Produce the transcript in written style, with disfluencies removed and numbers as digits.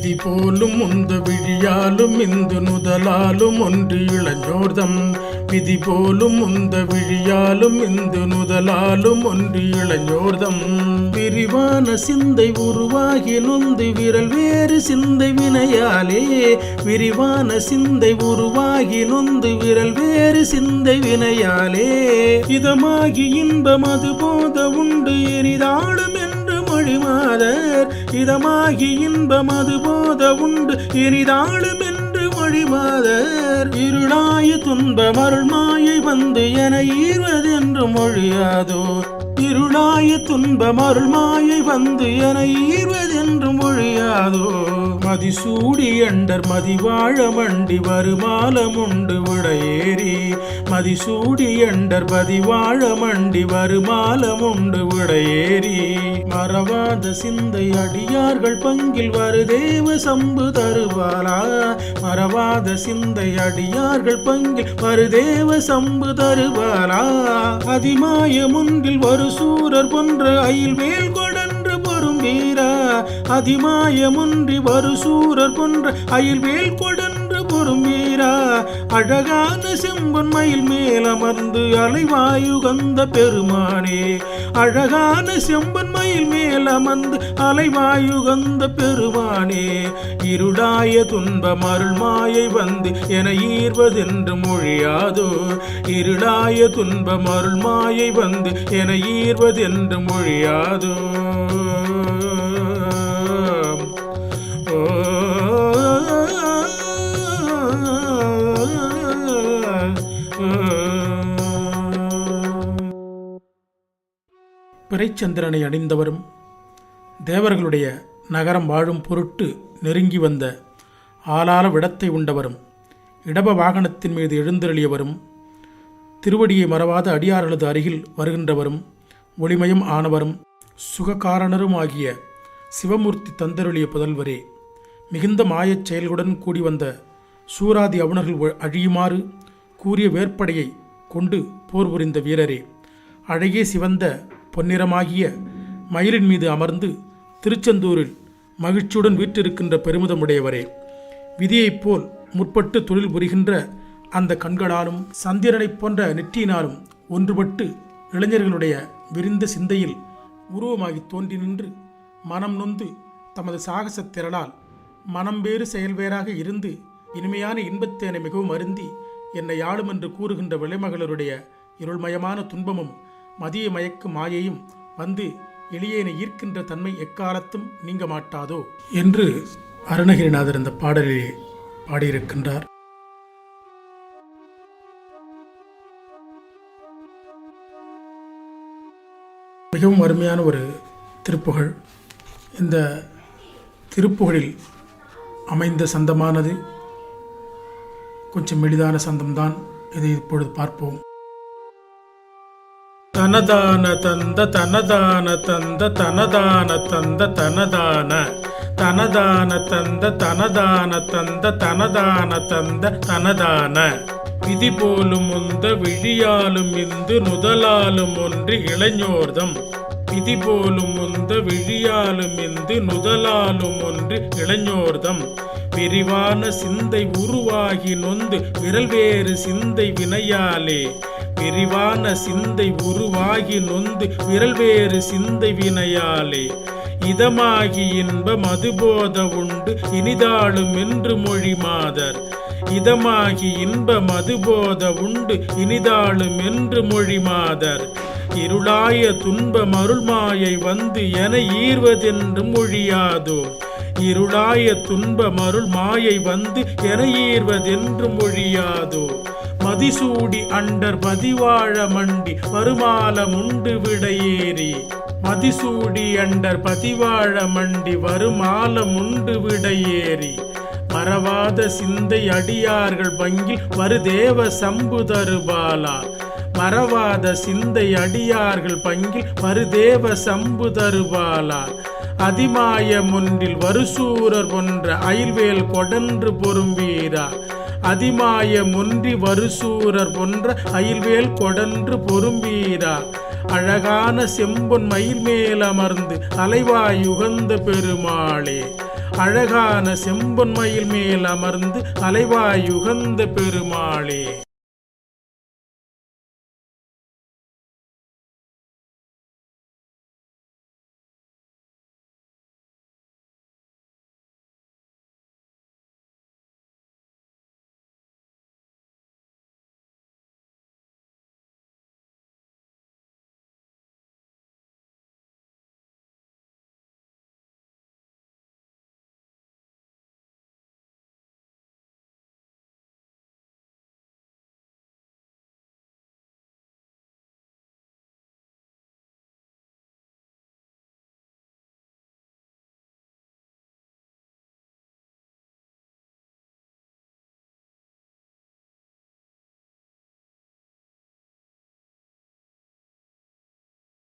விதி போலும் உந்த விழியாலும் இந்து நுதலாலும் ஒன்று இளஞ்சோர்தம். விதி போலும் உந்த விழியாலும் இந்து நுதலாலும் ஒன்று இளஞ்சோர்தம். விரிவான சிந்தை உருவாகி நொந்து விரல் வேறு சிந்தை வினையாலே. விரிவான சிந்தை உருவாகி நொந்து விரல் வேறு சிந்தை வினையாலே. இதமாகி இன்பம் அது போத உண்டு எரிதாடும் என்று மொழிமாதர். இதமாகி இன்பம் அது போத உண்டு எரிதாடும் என்று மொழிமாதர். இருளாய துன்பம் அருள் மாயை வந்து என ஈர்வதென்று மொழியாதோ. இருளாய துன்பம் அருள் மாயை வந்து என ஈர்வதென்று மொழியாதோ. மதிசூடி அண்டர் மதிவாழ மண்டி வருமாலம் உண்டு விடையேறி. மதிசூடி அண்டர் மதிவாழ மண்டி வருமாலம் உண்டு விடையேறி. மறவாத சிந்தை அடியார்கள் பங்கில் வருதேவ சம்பு தருவாளா. மறவாத சிந்தை அடியார்கள் பங்கில் வருதேவ சம்பு தருவாளா. அதிமாய முன்பில் வரு சூரர் போன்ற அயில் வேல் கொடன்று பொறும் வீரா. அதிமாய முன்றி வரு சூரர் போன்ற அயில் வேல் கொடன்று பொறும் வீரா. அழகான செம்பொன் மயில் மேலமர்ந்து அலைவாயு கந்த பெருமானே. அழகான செம்பொன் மயில் மேலமர்ந்து அலைவாயு கந்த பெருமானே. இருளாய துன்பம் அருள் மாயை வந்து என ஈர்வதென்று மொழியாதோ. இருளாய துன்பம் அருள் மாயை வந்து என ஈர்வதென்று மொழியாதோ. பிறைச்சந்திரனை அணிந்தவரும் தேவர்களுடைய நகரம் வாழும் பொருட்டு நெருங்கி வந்த ஆளால விடத்தை உண்டவரும் இடப வாகனத்தின் மீது எழுந்தருளியவரும் திருவடியை மறவாத அடியார்களது அருகில் வருகின்றவரும் ஒளிமயம் ஆனவரும் சுககாரணரும் ஆகிய சிவமூர்த்தி தந்தருளிய புதல்வரே. மிகுந்த மாயச் செயல்களுடன் கூடி வந்த சூராதி அவுணர்கள் அழியுமாறு கூறிய வேற்படையை கொண்டு போர் புரிந்த வீரரே. அழகே சிவந்த பொன்னிறமாகிய மயிலின் மீது அமர்ந்து திருச்செந்தூரில் மகிழ்ச்சியுடன் வீற்றிருக்கின்ற பெருமிதமுடையவரே. விதியைப் போல் முற்பட்டு தொழில் புரிகின்ற அந்த கண்களாலும் சந்திரனைப் போன்ற நெற்றியினாலும் ஒன்றுபட்டு இளைஞர்களுடைய விரிந்த சிந்தையில் உருவமாகி தோன்றி நின்று மனம் நொந்து தமது சாகசத் திரளால் மனம் வேறு செயல்வேறாக இருந்து இனிமையான இன்பத்தேனை மிகவும் அருந்தி என்னை ஆளும் என்று கூறுகின்ற விளைமகளருடைய இருள்மயமான துன்பமும் மதிய மயக்கு மாயையும் வந்து எளியேனை ஈர்க்கின்ற தன்மை எக்காலத்தும் நீங்க மாட்டாதோ என்று அருணகிரிநாதர் இந்த பாடலிலே பாடியிருக்கின்றார். மிகவும் அருமையான ஒரு திருப்புகழ். இந்த திருப்புகழில் அமைந்த சந்தமானது கொஞ்சம் எளிதான சந்தம்தான். இதை இப்பொழுது பார்ப்போம். தனதான தந்த தனதான தந்த தனதான தந்த தனதான தனதான தந்த தனதான தந்த தனதான தந்த தனதான. விதி போலும் உந்த விழியாலும் இந்து நுதலாலும் ஒன்று இளஞ்சோர்தம். விதி போலும் உந்த விழியாலும் இந்து நுதலாலும் ஒன்று இளஞ்சோர்தம். விரிவான சிந்தை உருவாகி நொந்து விரல் வேறு சிந்தை வினையாலே. விரிவான சிந்தை உருவாகி நொந்து விரல் வேறு சிந்தை வினையாலே. இதமாகி இன்பம் அதுபோத உண்டு இனிதாளும் என்று மொழிமாதர். இதமாகி இன்பம் அதுபோத உண்டு இனிதாளும் என்று மொழிமாதர். இருளாய துன்பம் அருள் மாயை வந்து என ஈர்வதென்று மொழியாதோ. இருளாய துன்பம் அருள் மாயை வந்து என ஈர்வதென்று மொழியாதோ. மதிசூடி அண்டர் பதிவாழ மண்டி வருமாலம் உண்டு விடையேறி. மதிசூடி அண்டர் பதிவாழ மண்டி வருமாலம் உண்டு விடையேறி. மறவாத சிந்தை அடியார்கள் பங்கில் வருதேவ சம்பு தருபாலா. மறவாத சிந்தை அடியார்கள் பங்கில் வருதேவ சம்பு தருபாலா. அதிமாய முன்றில் வருசூரர் போன்ற அயில்வேல் கொடன்று பொறும் வீரா. அதிமாய முன்றி வருசூரர் போன்ற அயில்வேல் கொடன்று பொறும் வீரா. அழகான செம்பொன் மயில் மேல் அமர்ந்து அலைவாய் உகந்த பெருமாளே. அழகான செம்பொன் மயில் மேல் அமர்ந்து அலைவாய் உகந்த பெருமாளே.